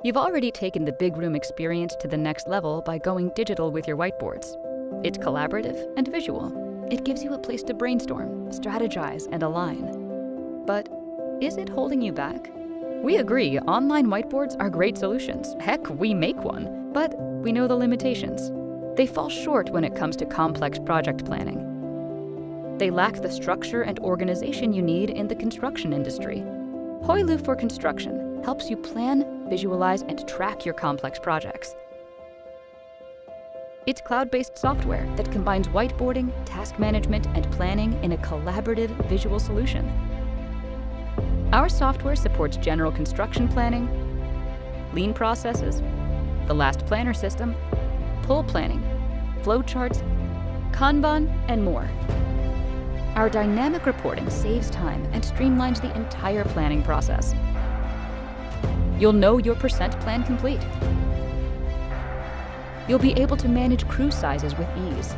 You've already taken the big room experience to the next level by going digital with your whiteboards. It's collaborative and visual. It gives you a place to brainstorm, strategize, and align. But is it holding you back? We agree, online whiteboards are great solutions. Heck, we make one. But we know the limitations. They fall short when it comes to complex project planning. They lack the structure and organization you need in the construction industry. Hoilu for Construction helps you plan, visualize, and track your complex projects. It's cloud-based software that combines whiteboarding, task management, and planning in a collaborative visual solution. Our software supports general construction planning, lean processes, the last planner system, pull planning, flowcharts, Kanban, and more. Our dynamic reporting saves time and streamlines the entire planning process. You'll know your percent plan complete. You'll be able to manage crew sizes with ease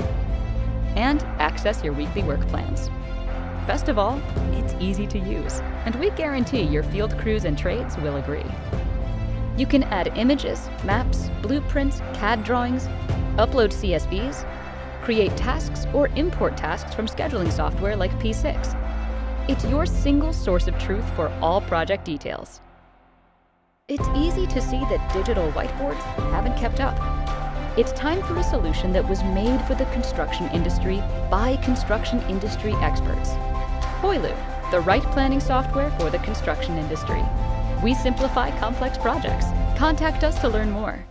and access your weekly work plans. Best of all, it's easy to use, and we guarantee your field crews and trades will agree. You can add images, maps, blueprints, CAD drawings, upload CSVs, create tasks, or import tasks from scheduling software like P6. It's your single source of truth for all project details. It's easy to see that digital whiteboards haven't kept up. It's time for a solution that was made for the construction industry by construction industry experts. Hoilu, the right planning software for the construction industry. We simplify complex projects. Contact us to learn more.